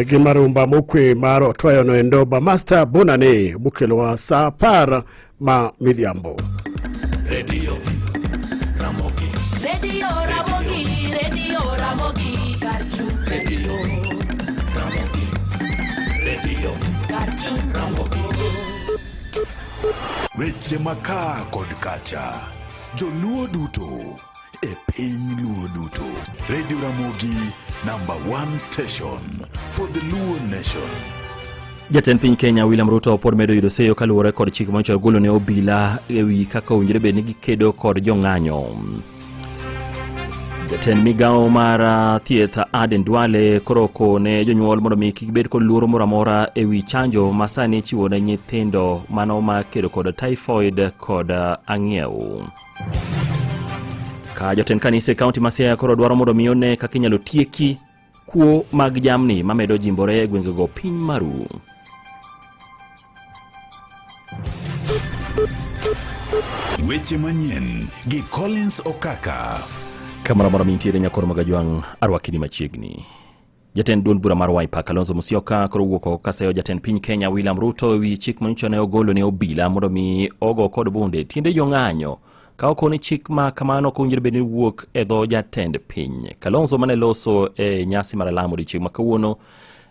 Gimarumba mokwe maro toyo no endoba master bonane bukelwa sa par ma midhiambo. Radio Ramogi Karchu Radio Ramogi Weche maka kod kacha Joluo duto e piny Luo duto. Radio Ramogi, #1 station for the Luo nation. Jatend piny Kenya William Ruto pod medo yudo seyo kaluwore kod chik manyiso golo ne obila ewi kaka owinjore bed ni gikedo kod jong'anyo. Jatend migawo mar thieth Aden Duale koroko ne jonyuol mondo mi kik bed kod luoro moro amora ewi chanjo ma sani chiwo ne nyithindo mano ma kedo kod typhoid kod ang'iew. Ka jotend kanise kaunti ma Siaya koro dwaro mondo mi one kaka inyalo tieki kuo mag jamni mamedo jimbore gwengego piny Maru. Weche manyien gi Collins Okaka. Kamara moro mintiere nyakoro magajwang' arwakini machiegni. Jatend duond bura mar Wiper Kalonzo Musyoka koro wuoko kaseyo jatend piny Kenya William Ruto ewi chik manyiso ne ogolo ne obila mondo mi ogo kod bunde tiende jong'anyo. Ka okoni chik ma kamano kowinjore bed ni wuok e dho jatend piny. Kalonzo mane loso e nyasi mar lamo di chik ma kawuono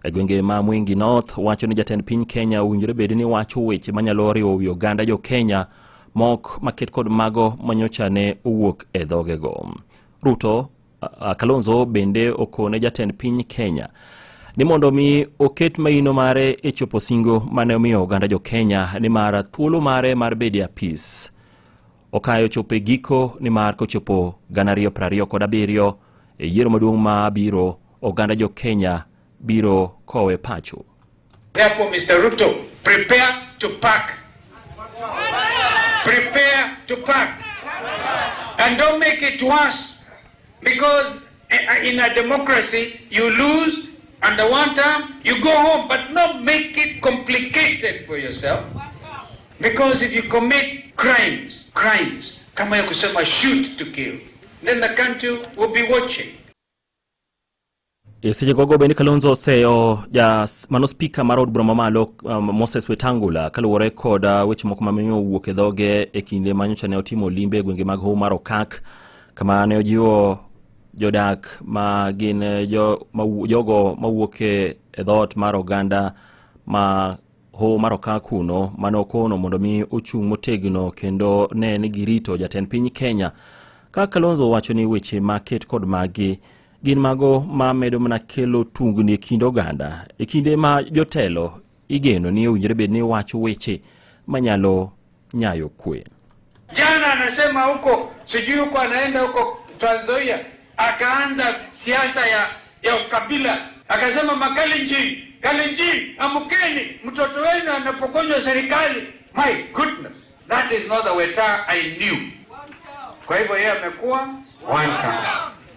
e gwenge ma Mwingi North wacho ni jatend piny Kenya owinjore bed ni wacho weche manyalo riwo wi oganda jo Kenya mok maket kod mago manyocha ne owuok e dhogego. Ruto Kalonzo bende okone jatend piny Kenya ni mondo mi oket maino mare e chopo singo mane omiyo oganda jo Kenya ni mar thuolo mare mar bedi apis. Okayo chope giko ni mar kochopo 2027 e yiero maduong' ma biro oganda jo Kenya biro kowe pacho. Therefore, Mr. Ruto, prepare to pack. Prepare to pack. And don't make it worse. Because in a democracy, you lose under one term, you go home, but not make it complicated for yourself. Because if you commit crimes, kama ya kusema shoot to kill, then the country will be watching. Seche gogo bende Kalonzo seyo ja mano speaker mar od bura mamalo Moses Wetangula kaluwore kod weche moko mamiyo wuok e dhoge e kinde manyocha ne otimo limbe gwenge mag Hoho mar Okak kama ne ojiwo jodak ma gin jogo mawuok e dhot mar oganda ma Hoho mar Okak kuno manokono mondo mi ochung' motegno kendo ne ni girito jatend piny Kenya. Ka Kalonzo wacho ni weche maket kod magi gin mago ma medo mana kelo tungni e kind oganda e kinde ma jotelo igeno ni owinjore bed ni wacho weche manyalo nyayo kwe. Jana anasema huko sijui huko anaenda huko Trans Nzoia akaanza siasa ya ukabila akasema Kalenjin amukeni mtoto wenu anapokonywa serikali. My goodness, that is not the Weta I knew. Kwa hivyo yeye amekuwa one time.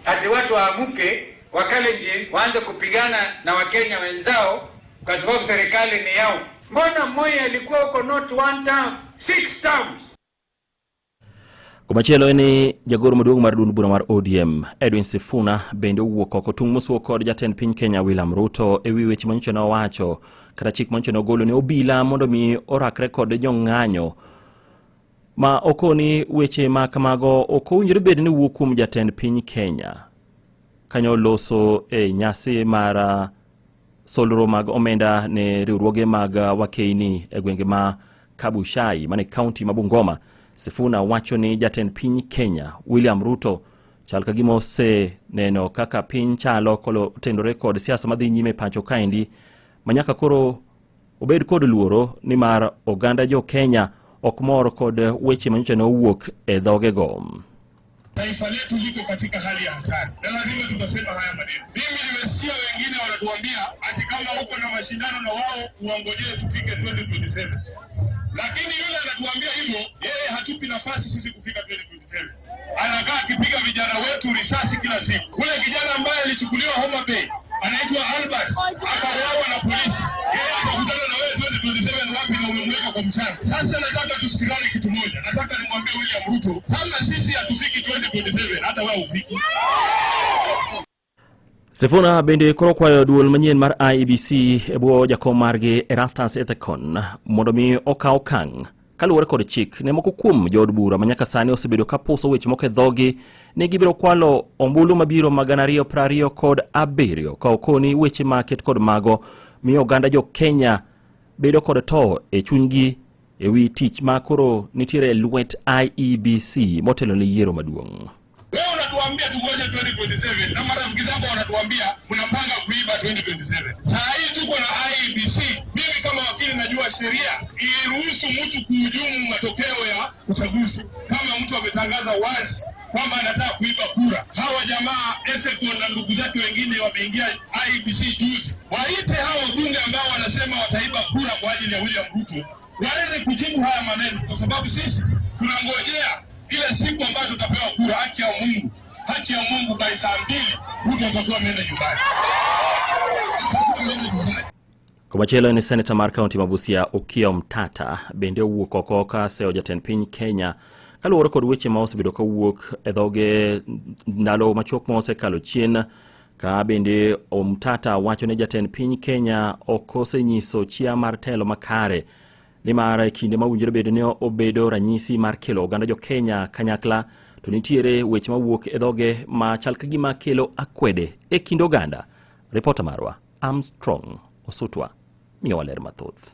Ati watu waamuke wa Kalenjin waanze kupigana na Wakenya wenzao kwa sababu serikali ni yao. Mbona Moi alikuwa huko not one term, 6 terms? Kumachielo ni jagoro maduong' mar duond bura mar ODM Edwin Sifuna bende owuok oko tung' mosuo kod jatend piny Kenya William Ruto ewi weche manyicho ne owacho kata chik manyicho ne ogolo ne obila mondo mi orakre kod jong'anyo ma okoni weche ma kamago okowinjore bed ni wuok kuom jatend piny Kenya kanyo loso e nyasi mar solro mag omenda ne riwruoge mag wakeini e gwenge ma Kabuchai mane kaunti ma Bungoma. Sifuna wacho ni jatend piny Kenya William Ruto chal ka gima ose neno kaka piny chalo kolo tendore kod siasa madhi nyime pacho kaendi manyaka koro obed kod luoro ni mar oganda jo Kenya ok mor kod weche manyocha ne owuok e dhogego. Taifa letu liko katika hali ya hatari. Na lazima tukasema haya maneno. Mimi nimesikia wengine wanatuambia ati kama uko na mashindano na wao uangojee tufike 2027. Lakini yule anatuambia hivyo, yeye hatupi nafasi sisi kufika 2027. Anakaa akipiga vijana wetu risasi kila siku. Kule kijana ambaye alichukuliwa Homa Bay, anaitwa Albert, akauawa na polisi. Yeye atakutana na wewe 2027 wapi na umemweka kwa mchana. Sasa nataka tusikizane kitu moja. Nataka nimwambie William Ruto, kama sisi hatufiki 2027, hata wewe ufiki. Sifuna bende koro kwayo duol manyien mar IEBC ebwo jakom margi Erastus Ethekon mondo mi okaw okang' kaluwore kod chik ne moko kuom jood bura manyaka sani osebedo ka puso weche moko e dhogi ne gibiro kwalo ombulu mabiro magana 227 ka okoni weche maket kod mago mi oganda jo Kenya bedo kod to e chunygi e wi tich ma koro nitiere lwet IEBC motelo ne yiero maduong'. Wewe unatuambia tungoje 2027 na marafiki zako wanatuambia mnapanga kuiba 2027. Saa hii tuko na IEBC. Mimi kama wakili najua sheria iruhusu mtu kuhujumu matokeo ya uchaguzi kama mtu ametangaza wazi kwamba anataka kuiba kura. Hawa jamaa Ethekon na ndugu zake wengine wameingia IEBC juzi. Waite hao bunge ambao wanasema wataiba kura kwa ajili ya William Ruto waweze kujibu haya maneno, kwa sababu sisi tunangojea ile siku ambayo tutapewa kura. Haki ya Mungu by saa 2 Ruto atakuwa ameenda nyumbani. Komachelo ni Senator mar County Mabusia Okiya Omtata bende owuok oko ka seo jatend piny Kenya kaluwore kod weche ma osebedo ka wuok e dhoge ndalo machuok ma osekalo chien. Ka bende Omtata wacho ne jatend piny Kenya ok osenyiso chia mar telo makare ni mar kinde ma winjore bedo ne obedo ranyisi mar kelo oganda jo Kenya kanyakla to nitiere weche ma wuok e dhoge ma chal ka gima kelo akwede e kind oganda. Reporter marwa Armstrong Osutwa miyo waler mathoth.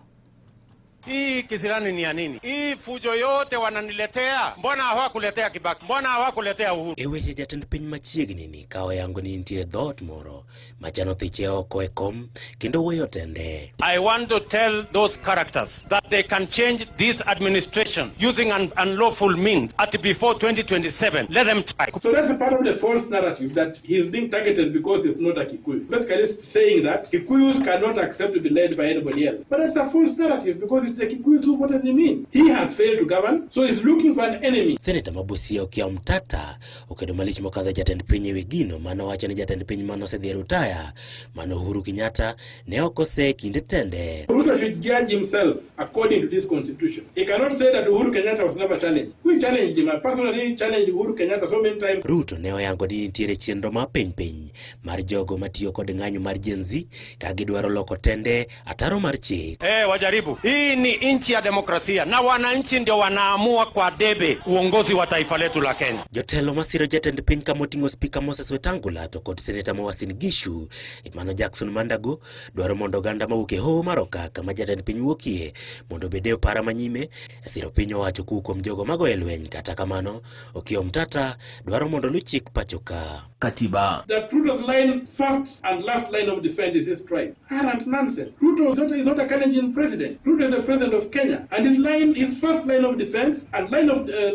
Hii kisirani ni ya nini? Hii fujo yote wananiletea. Mbona hawakuletea Kibaki? Mbona hawakuletea Uhuru? Eweche jatend piny machiegni ni kawo yango ni nitiere dhot moro machano thiche oko e kom kendo wuoyo tende. I want to tell those characters that they can change this administration using unlawful means at before 2027. Let them try. So that's a part of the false narrative that he's being targeted because he's not a Kikuyu. Basically saying that Kikuyus cannot accept to be led by anybody else. But that's a false narrative because it's the Kikuyus who voted him in. He has failed to govern, so he's looking for an enemy. Senator Mabusia Okiya Omtata okedo malich mokadho jatend piny e wigino mano wacho ni jatend piny mano osedhi rutaya mano Uhuru Kenyatta ne okose kinde tende. Ruto should judge himself according to this constitution. He cannot say that Uhuru Kenyatta was never challenged. We challenged him. I personally challenged Uhuru Kenyatta so many times. Ruto ne oyango ni nitiere chenro ma piny mar jogo matiyo kod ng'anyo mar Gen Z ka gidwaro loko tende ataro mar chik. Wajaribu. Hii ni nchi ya demokrasia na wananchi ndio wanaamua kwa debe uongozi wa taifa letu la Kenya. Jotelo masiro jatend piny kamotingo Speaker Moses Wetangula to kod Senator Uasin Gishu Emmanuel Jackson Mandago dwaro mondo oganda mawuok e hoho mar okaka ma jatend piny wuokie mondo obede opara manyime siro piny owacho kuom jogo mago e lweny. Kata kamano Okiya Omtata dwaro mondo lu chik pachoka. Katiba. The Ruto's line, first and last line of defense is his tribe. Arrant nonsense. Ruto is not a Kenyan president. Ruto is the president of Kenya, and his first line of defense and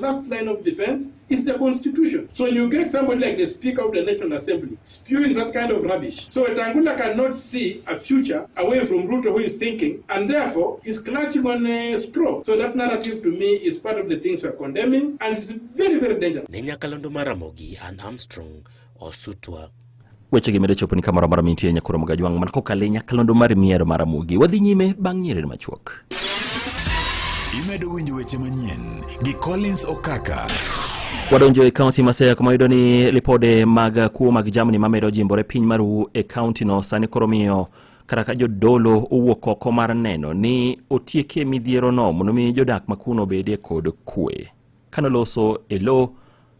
last line of defense is the constitution. So you get somebody like the Speaker of the National Assembly spewing that kind of rubbish. So Wetangula cannot see a future away from Ruto who is thinking, and therefore is clutching on a straw. So that narrative to me is part of the things we are condemning, and it's very, very dangerous. Nenyakalondo Maramogi and Armstrong Osutwa. Weche gimedo chopo ni kamoro mara mintie Nyakoro Magajwang man kokale nyakalondo mar miero Maramogi. Wadhi nyime bang' nyiriri machuok. Imedo winjo weche manyien gi Collins Okaka. Wadonjo e kaunti Masaya kuma yudo ni lipode mag kuo mag jamni mamedo jimbore piny maru e kaunti no sani koro miyo karaka jodolo owuok oko mar neno ni otieke midhiero no mondo mi jodak makuno bedie kod kwe. Kanoloso elo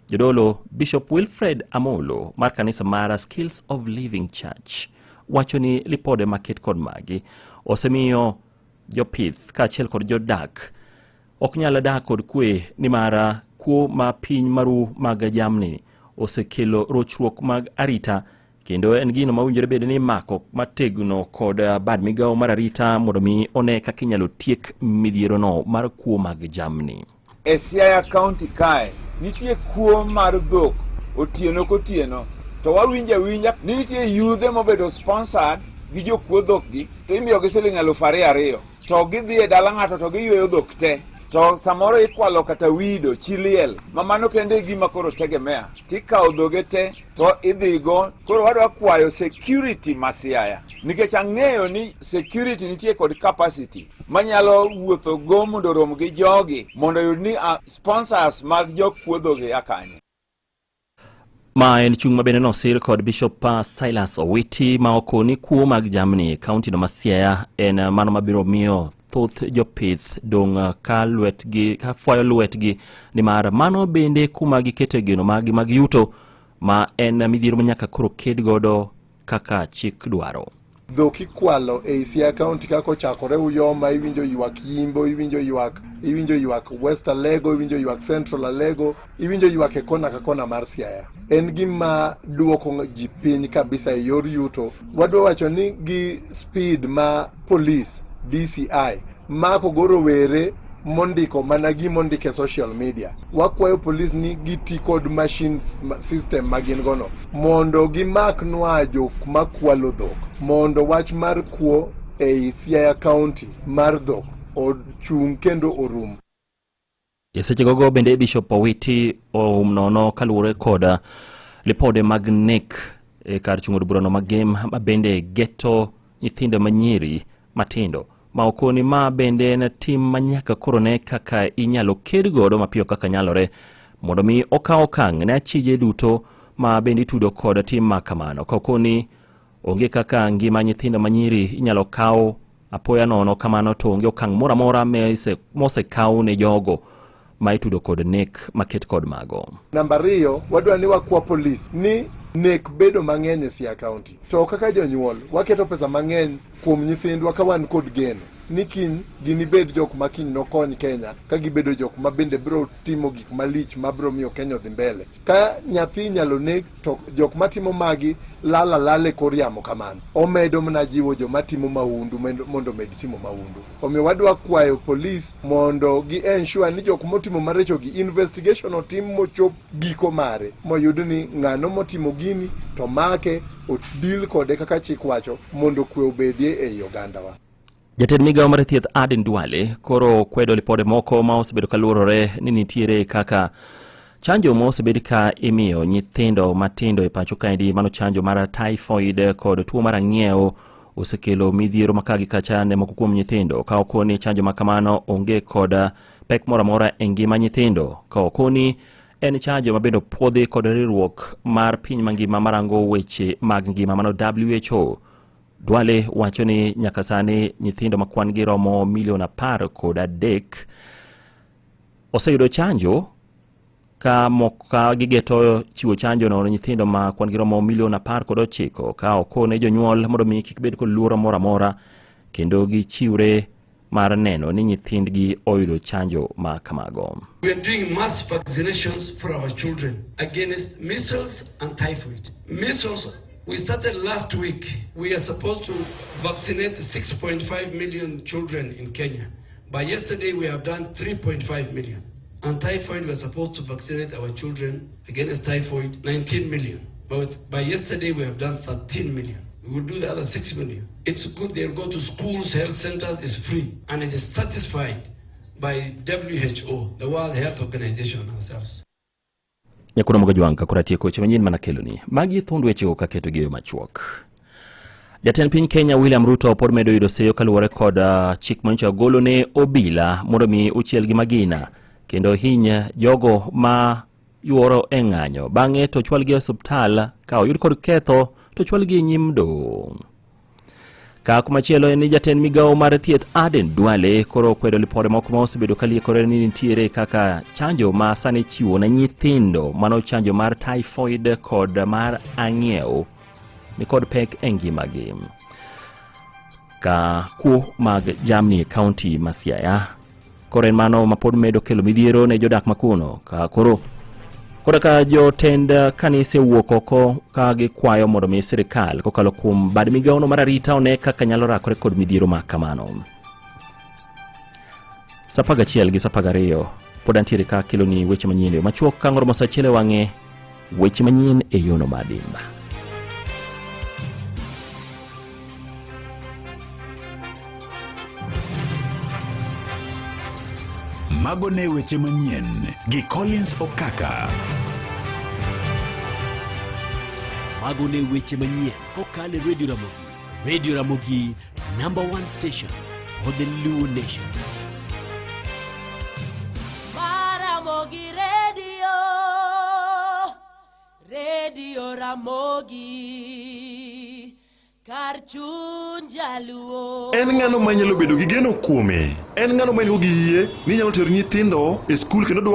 jodolo Bishop Wilfred Amolo mar kanisa mar Skills of Living Church wacho ni lipode maket kod magi osemiyo jopith kaachiel kod jodak ok nyal dak kod kwe ni mara kuo ma piny maru mag jamni osekelo rochruok mag arita kendo en gino mawinjore bed ni mako mategno kod bad migawo mar arita mondo mi one kaka inyalo tiek midhiero no mar kuo mag jamni. E Siaya County kae nitie kuo mar dhok otieno kotieno to wawinja ni nitie yudhe mobedo sponsored gi jokuo dhok gi to imiyogi siling 2,200 to gidhi e dala ng'ato to giyweyo dhok te to samoro ikwalo kata wido chiliel mamano kende gima koro tegemea tikawo dhoge te to idhigo. Koro wadwa kwayo security ma Siaya nikech ang'eyo ni security nitie kod capacity manyalo wuotho go mondo rom gi jogi mondo yud ni sponsors mag jokuo dhoge akanye. Ma en chung mabende nosir kod Bishop Silas Owiti ma okoni kuo mag jamni kaunti no ma Siaya en mano mabiro miyo thoth jopith dong ka fuayo lwetgi ni mar mano bende kuma gikete geno mag yuto ma en midhiero manyaka koro ked godo kaka chik dwaro. Dhok ikwalo e Siaya County kako chakore Uyoma, iwinjo ywak Yimbo, iwinjo ywak West Alego, iwinjo ywak Central Alego, iwinjo ywak e kona ka kona mar Siaya. En gima duoko ji piny kabisa e yor yuto. Wadwa wacho ni gi speed ma police DCI mako goro were mondiko mana gimondike social media. Wakwayo police ni giti kod machine system magin gono mondo gimak nwa jok makwalo dhok mondo wach mar kuo e Siaya County mar dhok ochung kendo orum. Seche gogo bende Bishop Owiti nono kaluwore koda lipode mag nek e kar chung'od burano magem mabende geto nyithindo manyiri matindo ma okoni ma bende na tim manyaka korone kaka inyalo ked godo mapiyo kaka nyalore mondo mi okaw okang' ne achije duto ma bende tudo kod tim makamano. Kokoni onge kaka ngima nyithindo manyiri inyalo kaw apoya nono kamano to onge okang' mora mora mose kaw ne jogo ma itudo kod nek maket kod mago. Namba 2 wadwa ni wakwa police ni nek bedo mang'eny e Siaya County to kaka jonyuol waketo pesa mang'eny kuom nyithindwa ka wan kod geno ni kiny ginibed jok ma kiny nokony Kenya ka gibedo jok ma bende bro timo gik malich ma bro miyo Kenya dhi mbele. Ka nyathi nyalo nek to jok matimo magi lale kor yamo kamano omedo mna jiwo jo matimo maundu mondo med timo maundu. Omiyo wadwa kwayo police mondo gi ensure ni jok motimo marecho gi investigation otim mochop giko mare moyud ni ng'ano motimo gini to make odil kode kaka chik wacho mondo kwe obedie e ogandawa. Jatend migawo mar thieth Aden Duale koro kwedo lipode moko ma osebedo kaluorore ni nitiere kaka chanjo mo osebedo ka imiyo nyithindo matindo e pacho kaendi mano chanjo mar typhoid kod tuo mar ang'iew osekelo midhiero makagi kacha ne moko kuom nyithindo ka okoni chanjo makamano onge kod pek mora mora e ngima nyithindo ka okoni en chanjo mabendo puodhi kod riwruok mar piny mangima marango weche mag ngima mano WHO. Duale wacho ni nyaka sani nyithindo makwan gi romo 13 oseyudo chanjo ka moka gigeto chiwo chanjo no nyithindo makwan gi romo 19 ka okone jonyuol mondo mi kik bed kod luoro mora mora kendo gichiwre mar neno ni nyithindgi oyudo chanjo ma kamago. We are doing mass vaccinations for our children against measles and typhoid. Measles, we started last week. We are supposed to vaccinate 6.5 million children in Kenya. By yesterday, we have done 3.5 million. And typhoid, we are supposed to vaccinate our children against typhoid 19 million. But by yesterday, we have done 13 million. We will do the other 6 million. It's good they'll go to schools, health centers, it's free. And it is certified by WHO, the World Health Organization ourselves. Nyakuna Mogajwanga kurati koche manyini manakeloni. Magi thundu weche kaketo geyo machuok. Jatend piny Kenya William Ruto pod medo yudo seyo kaluwore kod chik manyicho golo ne obila mondo mi uchiel gi magina kendo hinya jogo ma yuoro e ng'anyo bang'e to chwal gi osiptal ka oyud kod ketho to chwal gi nyimdo. Ka kumachielo en jatend migawo mar thieth Aden Duale koro kwedo lipode moko ma osebedo kaliekore ni nitiere kaka chanjo ma sani chiwo na nyithindo mano chanjo mar typhoid kod mar ang'iew ni kod pek e ngimagi. Ka kuo mag jamni county ma Siaya koro en mano ma pod medo kelo midhiero ne jodak makuno ka koro ka jotend kanise wuok oko ka gikwayo mondo mi sirikal kokalo kuom bad migawono mar arita one kaka nyalo rakore kod midhiero ma kamano. 11 gi 12 pod antiere ka kelo ni weche manyien machuok ka ngoro mosachiele wang'e weche manyien e yono madimba. Mago ne weche manyien gi Collins Okaka. Mago ne weche manyien kokale Radio Ramogi. Radio Ramogi, #1 station for the Luo Nation. Ramogi Radio, Radio Ramogi, Karchun Jaluo. En ng'ano manyalo bedo gi geno kuome. En ng'ano manyalo gi yie ni nyalo tero nyithindo e skul kendo